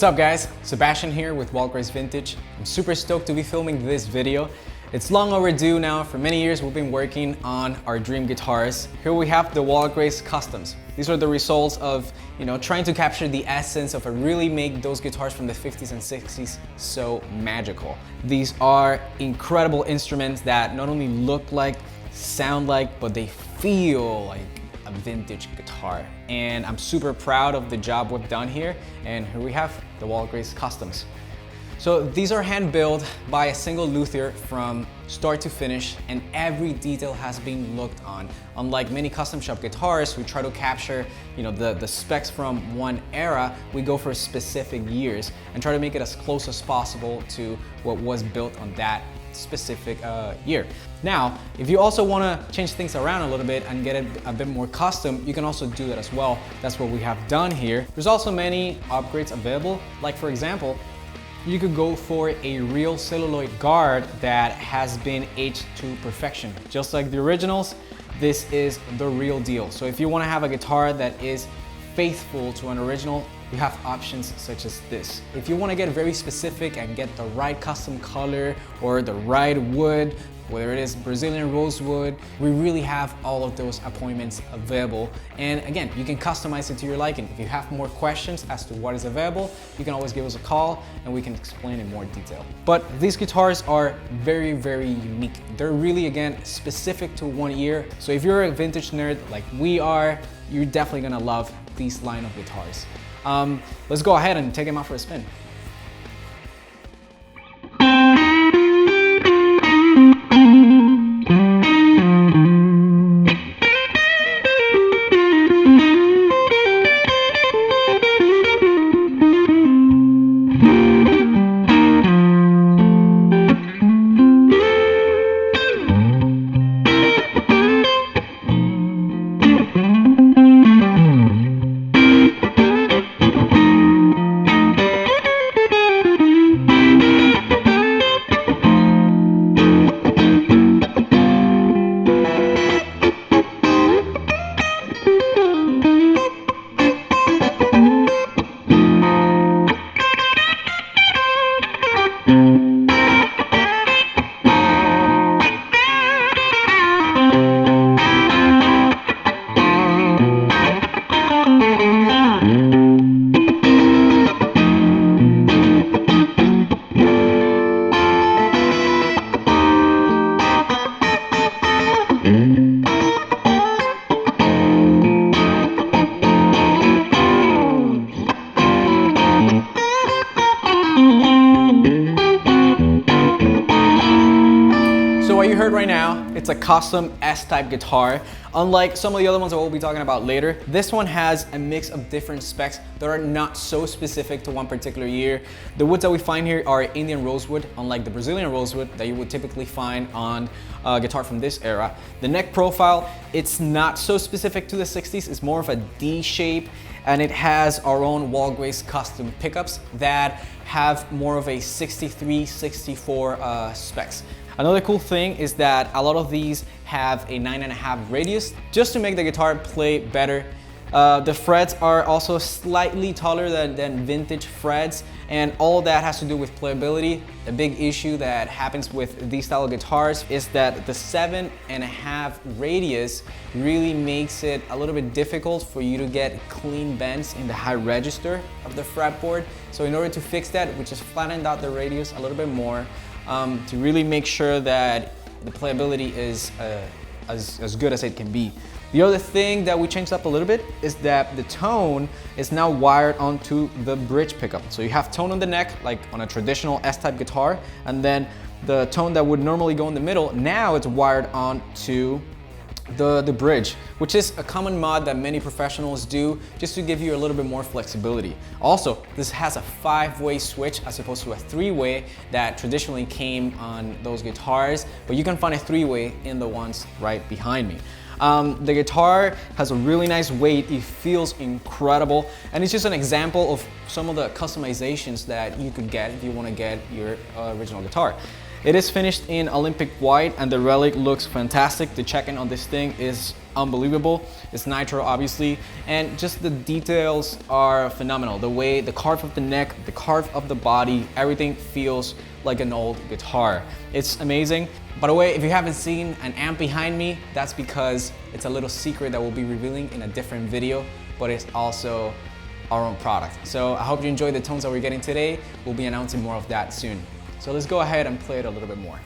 What's up guys, Sebastian here with Walt Grace Vintage. I'm super stoked to be filming this video. It's long overdue now. For many years we've been working on our dream guitars. Here we have the Walt Grace Customs. These are the results of, trying to capture the essence of really make those guitars from the 50s and 60s so magical. These are incredible instruments that not only look like, sound like, but they feel like a vintage guitar. And I'm super proud of the job we've done here. And here we have the Walt Grace Customs. So these are hand built by a single luthier from start to finish, and every detail has been looked on. Unlike many custom shop guitars who try to capture the specs from one era, we go for specific years and try to make it as close as possible to what was built on that specific year. Now, if you also want to change things around a little bit and get it a bit more custom, you can also do that as well. That's what we have done here. There's also many upgrades available, like for example, you could go for a real celluloid guard that has been aged to perfection. Just like the originals, this is the real deal. So if you want to have a guitar that is faithful to an original, you have options such as this. If you want to get very specific and get the right custom color or the right wood, whether it is Brazilian rosewood, we really have all of those appointments available. And again, you can customize it to your liking. If you have more questions as to what is available, you can always give us a call and we can explain in more detail. But these guitars are very, very unique. They're really, again, specific to one year. So if you're a vintage nerd like we are, you're definitely gonna love these line of guitars. Let's go ahead and take them out for a spin. So what you heard right now, it's a custom S-type guitar. Unlike some of the other ones that we'll be talking about later, this one has a mix of different specs that are not so specific to one particular year. The woods that we find here are Indian rosewood, unlike the Brazilian rosewood that you would typically find on a guitar from this era. The neck profile, it's not so specific to the 60s, it's more of a D shape, and it has our own Walt Grace Custom pickups that have more of a 63, 64 specs. Another cool thing is that a lot of these have a 9.5 radius just to make the guitar play better. The frets are also slightly taller than vintage frets, and all that has to do with playability. The big issue that happens with these style of guitars is that the 7.5 radius really makes it a little bit difficult for you to get clean bends in the high register of the fretboard. So in order to fix that, we just flattened out the radius a little bit more to really make sure that the playability is as good as it can be. The other thing that we changed up a little bit is that the tone is now wired onto the bridge pickup. So you have tone on the neck, like on a traditional S-type guitar, and then the tone that would normally go in the middle, now it's wired onto the bridge, which is a common mod that many professionals do just to give you a little bit more flexibility. Also, this has a 5-way switch as opposed to a 3-way that traditionally came on those guitars, but you can find a 3-way in the ones right behind me. The guitar has a really nice weight, it feels incredible, and it's just an example of some of the customizations that you could get if you want to get your original guitar. It is finished in Olympic white and the relic looks fantastic. The check-in on this thing is unbelievable. It's nitro obviously, and just the details are phenomenal. The way, the carve of the neck, the carve of the body, everything feels like an old guitar. It's amazing. By the way, if you haven't seen an amp behind me, that's because it's a little secret that we'll be revealing in a different video, but it's also our own product. So I hope you enjoy the tones that we're getting today. We'll be announcing more of that soon. So let's go ahead and play it a little bit more.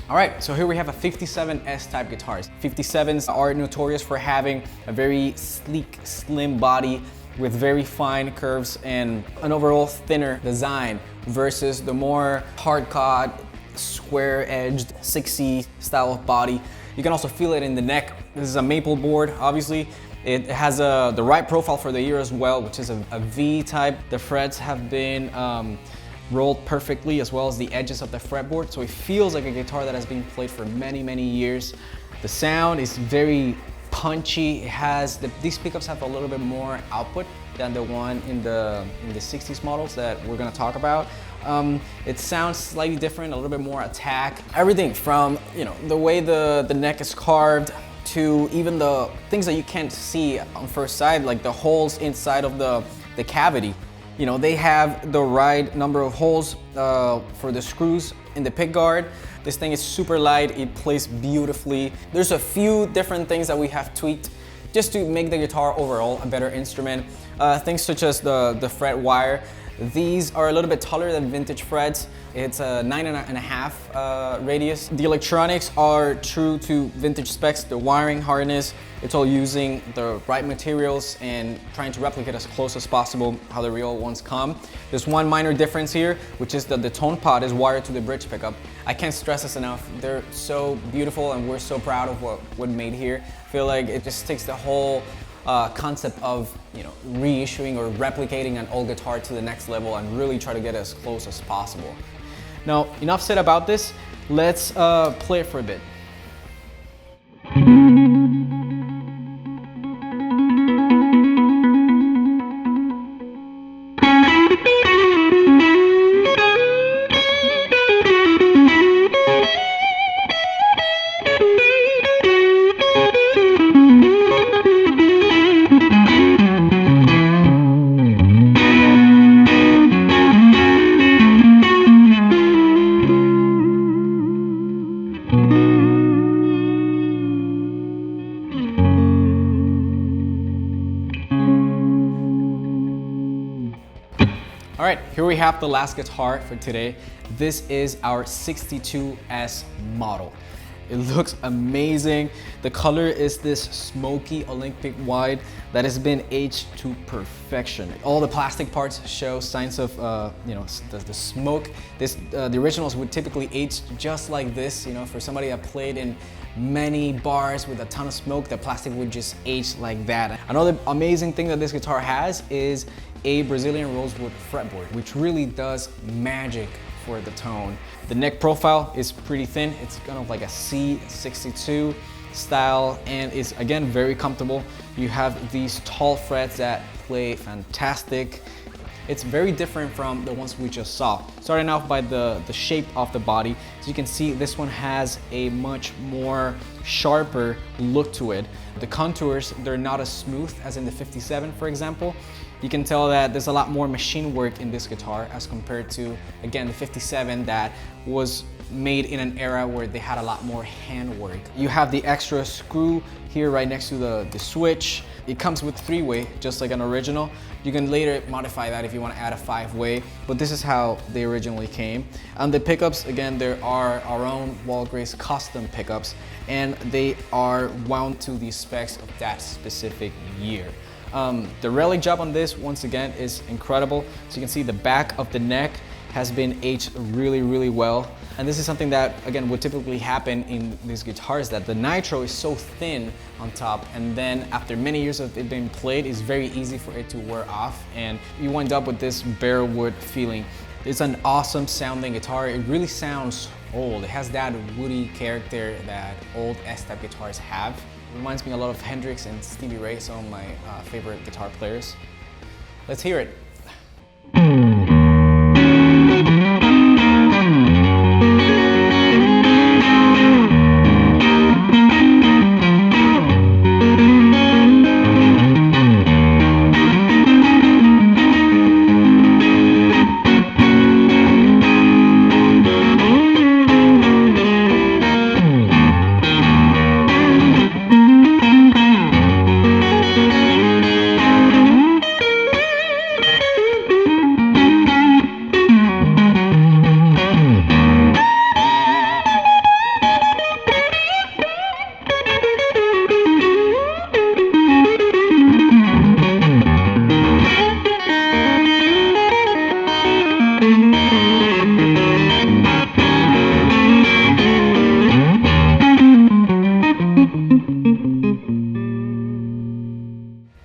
Alright, so here we have a 57 S-type guitars. 57s are notorious for having a very sleek, slim body with very fine curves and an overall thinner design versus the more hard-cut, square-edged, 6C style of body. You can also feel it in the neck. This is a maple board, obviously. It has the right profile for the ear as well, which is a V-type. The frets have been rolled perfectly, as well as the edges of the fretboard, so it feels like a guitar that has been played for many, many years. The sound is very punchy. It has these pickups have a little bit more output than the one in the 60s models that we're gonna talk about. It sounds slightly different, a little bit more attack. Everything from, you know, the way the neck is carved to even the things that you can't see on first sight, like the holes inside of the cavity. You know, they have the right number of holes for the screws in the pick guard. This thing is super light, it plays beautifully. There's a few different things that we have tweaked just to make the guitar overall a better instrument. Things such as the fret wire. These are a little bit taller than vintage frets. It's a 9.5 radius. The electronics are true to vintage specs. The wiring harness, it's all using the right materials and trying to replicate as close as possible how the real ones come. There's one minor difference here, which is that the tone pot is wired to the bridge pickup. I can't stress this enough. They're so beautiful and we're so proud of what we made here. I feel like it just takes the whole concept of, you know, reissuing or replicating an old guitar to the next level and really try to get as close as possible. Now, enough said about this. Let's play it for a bit. All right, here we have the last guitar for today. This is our 62S model. It looks amazing. The color is this smoky Olympic white that has been aged to perfection. All the plastic parts show signs of, the smoke. The originals would typically age just like this. For somebody that played in many bars with a ton of smoke, the plastic would just age like that. Another amazing thing that this guitar has is a Brazilian rosewood fretboard, which really does magic for the tone. The neck profile is pretty thin. It's kind of like a C62 style, and it's again very comfortable. You have these tall frets that play fantastic. It's very different from the ones we just saw. Starting off by the shape of the body. As you can see, this one has a much more sharper look to it. The contours, they're not as smooth as in the 57, for example. You can tell that there's a lot more machine work in this guitar as compared to, again, the 57 that was made in an era where they had a lot more handwork. You have the extra screw here right next to the switch. It comes with 3-way, just like an original. You can later modify that if you want to add a 5-way, but this is how they originally came. And the pickups, again, there are our own Walt Grace Custom pickups, and they are wound to the specs of that specific year. The relic job on this, once again, is incredible. So you can see the back of the neck has been aged really, really well. And this is something that, again, would typically happen in these guitars, that the nitro is so thin on top, and then after many years of it being played, it's very easy for it to wear off, and you wind up with this bare wood feeling. It's an awesome sounding guitar. It really sounds old. It has that woody character that old S-type guitars have. It reminds me a lot of Hendrix and Stevie Ray, some of my favorite guitar players. Let's hear it.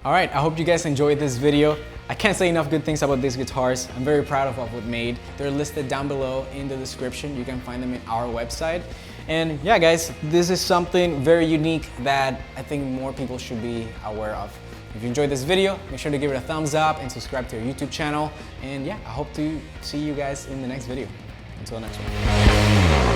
Alright, I hope you guys enjoyed this video. I can't say enough good things about these guitars. I'm very proud of what we've made. They're listed down below in the description. You can find them in our website. And yeah, guys, this is something very unique that I think more people should be aware of. If you enjoyed this video, make sure to give it a thumbs up and subscribe to our YouTube channel. And yeah, I hope to see you guys in the next video. Until the next one.